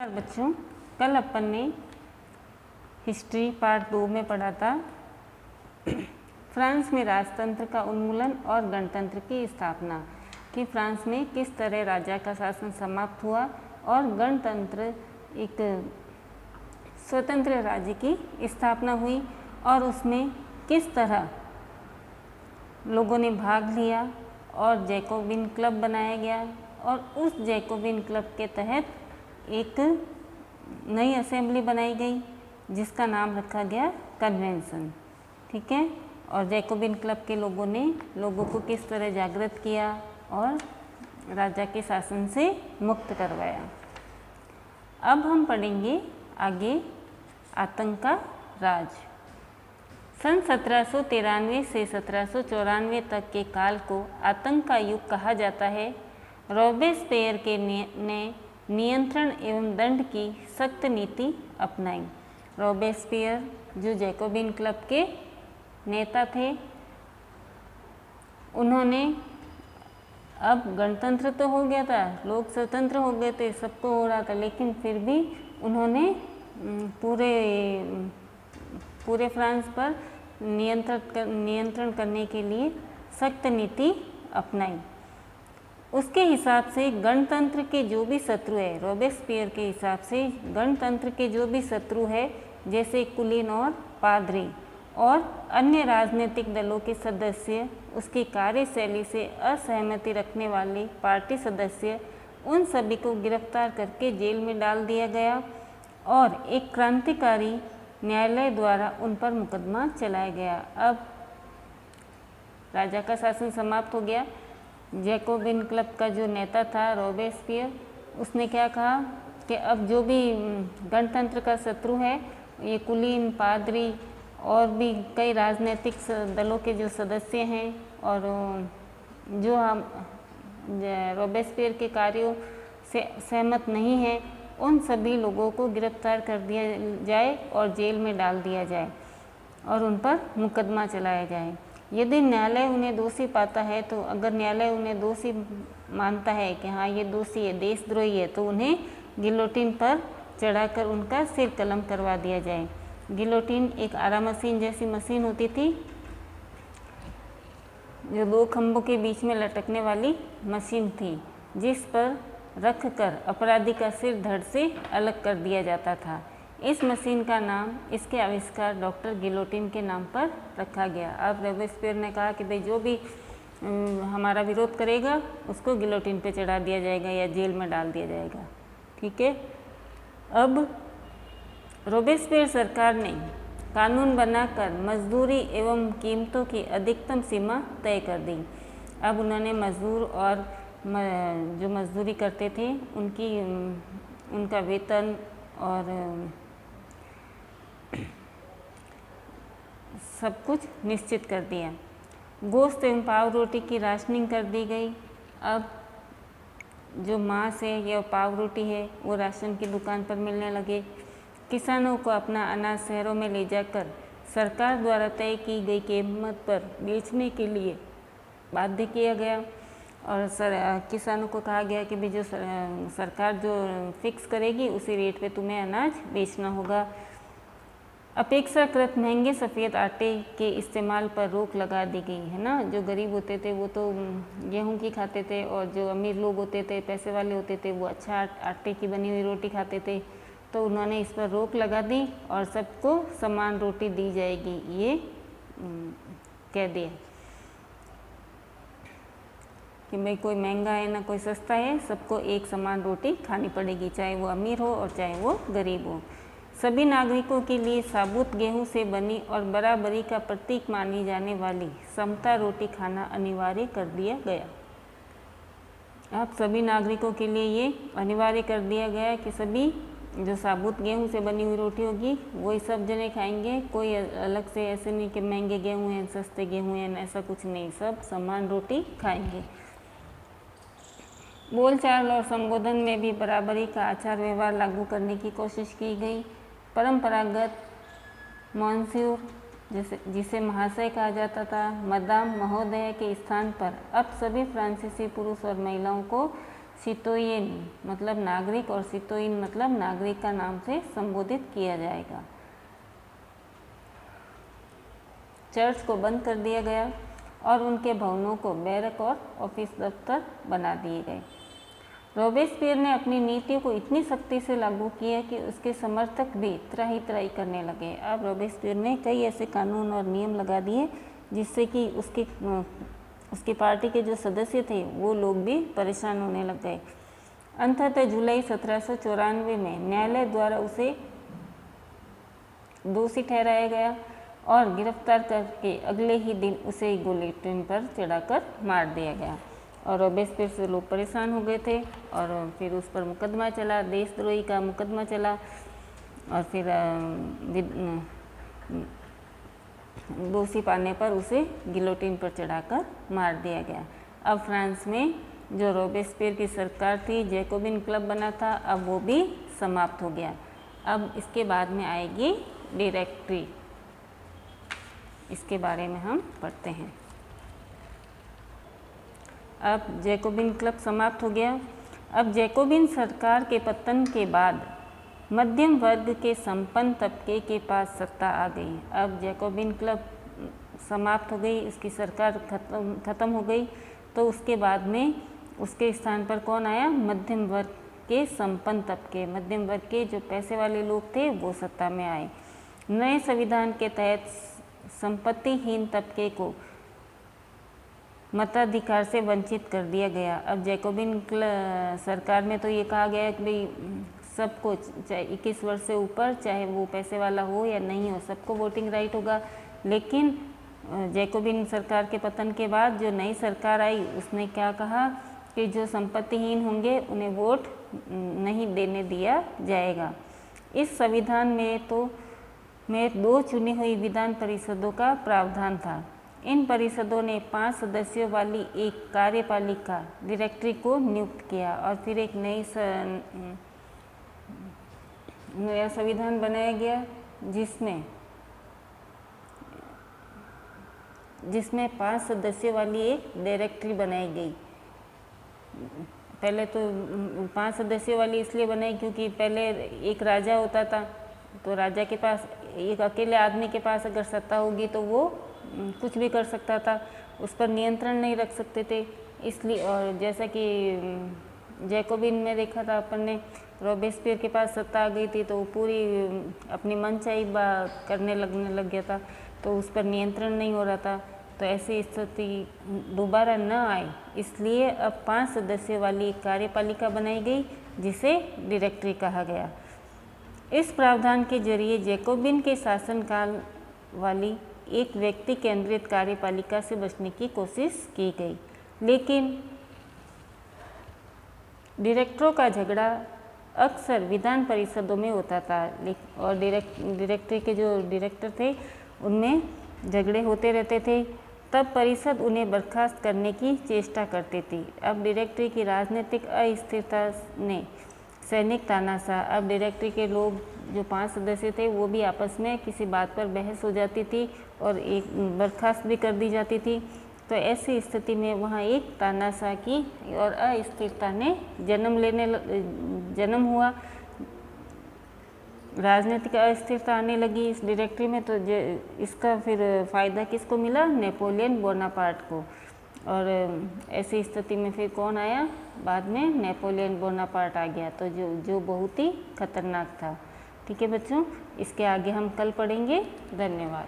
नमस्कार बच्चों, कल अपन ने हिस्ट्री पार्ट 2 में पढ़ा था फ्रांस में राजतंत्र का उन्मूलन और गणतंत्र की स्थापना कि फ्रांस में किस तरह राजा का शासन समाप्त हुआ और गणतंत्र एक स्वतंत्र राज्य की स्थापना हुई और उसमें किस तरह लोगों ने भाग लिया और जैकोबिन क्लब बनाया गया और उस जैकोबिन क्लब के तहत एक नई असेंबली बनाई गई जिसका नाम रखा गया कन्वेंशन। ठीक है, और जैकोबिन क्लब के लोगों ने लोगों को किस तरह जागृत किया और राजा के शासन से मुक्त करवाया। अब हम पढ़ेंगे आगे आतंक का राज। सन 1793 से 1794 तक के काल को आतंक का युग कहा जाता है। रॉबेस्पियर के ने नियंत्रण एवं दंड की सख्त नीति अपनाई। रॉबेस्पियर जो जैकोबिन क्लब के नेता थे, उन्होंने अब गणतंत्र तो हो गया था, लोग स्वतंत्र हो गए थे, सबको हो रहा था, लेकिन फिर भी उन्होंने पूरे फ्रांस पर नियंत्रण करने के लिए सख्त नीति अपनाई। उसके हिसाब से गणतंत्र के जो भी शत्रु है, रॉबेस्पियर के हिसाब से गणतंत्र के जो भी शत्रु है, जैसे कुलीन और पादरी और अन्य राजनीतिक दलों के सदस्य, उसकी कार्यशैली से असहमति रखने वाले पार्टी सदस्य, उन सभी को गिरफ्तार करके जेल में डाल दिया गया और एक क्रांतिकारी न्यायालय द्वारा उन पर मुकदमा चलाया गया। अब राजा का शासन समाप्त हो गया। जैकोबिन क्लब का जो नेता था रॉबेस्पियर, उसने क्या कहा कि अब जो भी गणतंत्र का शत्रु है, ये कुलीन, पादरी और भी कई राजनीतिक दलों के जो सदस्य हैं और जो हम रॉबेस्पियर के कार्यों से सहमत नहीं हैं, उन सभी लोगों को गिरफ्तार कर दिया जाए और जेल में डाल दिया जाए और उन पर मुकदमा चलाया जाए। यदि न्यायालय उन्हें दोषी पाता है, तो अगर न्यायालय उन्हें दोषी मानता है कि हाँ ये दोषी है, देशद्रोही है, तो उन्हें गिलोटिन पर चढ़ाकर उनका सिर कलम करवा दिया जाए। गिलोटिन एक आरा मशीन जैसी मशीन होती थी जो दो खंभों के बीच में लटकने वाली मशीन थी, जिस पर रखकर अपराधी का सिर धड़ से अलग कर दिया जाता था। इस मशीन का नाम इसके आविष्कार डॉक्टर गिलोटिन के नाम पर रखा गया। अब रॉबेस्पियर ने कहा कि भाई जो भी हमारा विरोध करेगा उसको गिलोटिन पे चढ़ा दिया जाएगा या जेल में डाल दिया जाएगा। ठीक है, अब रॉबेस्पियर सरकार ने कानून बनाकर मजदूरी एवं कीमतों की अधिकतम सीमा तय कर दी। अब उन्होंने मजदूर और जो मजदूरी करते थे उनका वेतन और सब कुछ निश्चित कर दिया। गोश्त एवं पाव रोटी की राशनिंग कर दी गई। अब जो मांस है या पाव रोटी है वो राशन की दुकान पर मिलने लगे। किसानों को अपना अनाज शहरों में ले जाकर सरकार द्वारा तय की गई कीमत पर बेचने के लिए बाध्य किया गया और किसानों को कहा गया कि भी जो सरकार जो फिक्स करेगी उसी रेट पे तुम्हें अनाज बेचना होगा। अपेक्षाकृत महंगे सफ़ेद आटे के इस्तेमाल पर रोक लगा दी गई है ना। जो गरीब होते थे वो तो गेहूं की खाते थे और जो अमीर लोग होते थे, पैसे वाले होते थे, वो अच्छा आटे की बनी हुई रोटी खाते थे। तो उन्होंने इस पर रोक लगा दी और सबको समान रोटी दी जाएगी, ये कह दिया कि भाई कोई महंगा है ना कोई सस्ता है, सबको एक समान रोटी खानी पड़ेगी, चाहे वो अमीर हो और चाहे वो गरीब हो। सभी नागरिकों के लिए साबुत गेहूं से बनी और बराबरी का प्रतीक मानी जाने वाली समता रोटी खाना अनिवार्य कर दिया गया। अब सभी नागरिकों के लिए ये अनिवार्य कर दिया गया कि सभी जो साबुत गेहूं से बनी हुई रोटी होगी वही सब जने खाएंगे। कोई अलग से ऐसे नहीं कि महंगे गेहूं हैं, सस्ते गेहूं हैं, ऐसा कुछ नहीं, सब समान रोटी खाएंगे। बोलचाल और संबोधन में भी बराबरी का आचार व्यवहार लागू करने की कोशिश की गई। परंपरागत मॉन्स्यूर जिसे महाशय कहा जाता था, मदाम, महोदय के स्थान पर अब सभी फ्रांसीसी पुरुष और महिलाओं को सितोयेन मतलब नागरिक और सितोयन मतलब नागरिक का नाम से संबोधित किया जाएगा। चर्च को बंद कर दिया गया और उनके भवनों को बैरक और ऑफिस दफ्तर बना दिए गए। रॉबेस्पियर ने अपनी नीतियों को इतनी सख्ती से लागू किया कि उसके समर्थक भी त्राही त्राही करने लगे। अब रॉबेस्पियर ने कई ऐसे कानून और नियम लगा दिए जिससे कि उसकी पार्टी के जो सदस्य थे वो लोग भी परेशान होने लग गए। अंततः जुलाई 1794 में न्यायालय द्वारा उसे दोषी ठहराया गया और गिरफ्तार करके अगले ही दिन उसे गिलोटिन पर चढ़ाकर मार दिया गया। और रॉबेस्पियर से लोग परेशान हो गए थे और फिर उस पर मुकदमा चला, देशद्रोही का मुकदमा चला और फिर दोषी पाने पर उसे गिलोटिन पर चढ़ाकर मार दिया गया। अब फ्रांस में जो रॉबेस्पियर की सरकार थी, जैकोबिन क्लब बना था, अब वो भी समाप्त हो गया। अब इसके बाद में आएगी डायरेक्टरी, इसके बारे में हम पढ़ते हैं। अब जैकोबिन क्लब समाप्त हो गया। अब जैकोबिन सरकार के पतन के बाद मध्यम वर्ग के संपन्न तबके के पास सत्ता आ गई। अब जैकोबिन क्लब समाप्त हो गई, उसकी सरकार खत्म हो गई, तो उसके बाद में उसके स्थान पर कौन आया? मध्यम वर्ग के संपन्न तबके, मध्यम वर्ग के जो पैसे वाले लोग थे वो सत्ता में आए। नए संविधान के तहत संपत्तिहीन तबके को मताधिकार से वंचित कर दिया गया। अब जैकोबिन सरकार में तो ये कहा गया कि भाई सबको, चाहे 21 वर्ष से ऊपर, चाहे वो पैसे वाला हो या नहीं हो, सबको वोटिंग राइट होगा। लेकिन जैकोबिन सरकार के पतन के बाद जो नई सरकार आई उसने क्या कहा कि जो संपत्तिहीन होंगे उन्हें वोट नहीं देने दिया जाएगा। इस संविधान में 2 चुनी हुई विधान परिषदों का प्रावधान था। इन परिषदों ने 5 सदस्यों वाली एक कार्यपालिका डायरेक्टरी को नियुक्त किया और फिर एक नया संविधान बनाया गया जिसमें 5 सदस्यों वाली एक डायरेक्टरी बनाई गई। पहले तो 5 सदस्यों वाली इसलिए बनाई क्योंकि पहले एक राजा होता था, तो राजा के पास, एक अकेले आदमी के पास अगर सत्ता होगी तो वो कुछ भी कर सकता था, उस पर नियंत्रण नहीं रख सकते थे। इसलिए, और जैसा कि जैकोबिन में देखा था अपन ने, रॉबेस्पियर के पास सत्ता आ गई थी तो वो पूरी अपनी मनचाही करने लगने लग गया था, तो उस पर नियंत्रण नहीं हो रहा था। तो ऐसी स्थिति दोबारा न आए इसलिए अब 5 सदस्यों वाली एक कार्यपालिका बनाई गई जिसे डायरेक्टरी कहा गया। इस प्रावधान के जरिए जैकोबिन के शासनकाल वाली एक व्यक्ति केंद्रित कार्यपालिका से बचने की कोशिश की गई, लेकिन डायरेक्टरों का झगड़ा अक्सर विधान परिषदों में होता था और डायरेक्टरी के जो डायरेक्टर थे उनमें झगड़े होते रहते थे। तब परिषद उन्हें बर्खास्त करने की चेष्टा करती थी। अब डायरेक्टरी की राजनीतिक अस्थिरता ने सैनिक तानाशाह, अब डायरेक्टरी के लोग जो 5 सदस्य थे वो भी आपस में किसी बात पर बहस हो जाती थी और एक बर्खास्त भी कर दी जाती थी। तो ऐसी स्थिति में वहाँ एक तानाशाह की और अस्थिरता ने जन्म हुआ। राजनीतिक अस्थिरता आने लगी इस डायरेक्टरी में, तो इसका फिर फ़ायदा किसको मिला? नेपोलियन बोनापार्ट को। और ऐसी स्थिति में फिर कौन आया? बाद में नेपोलियन बोनापार्ट आ गया, तो जो बहुत ही खतरनाक था। ठीक है बच्चों, इसके आगे हम कल पढ़ेंगे। धन्यवाद।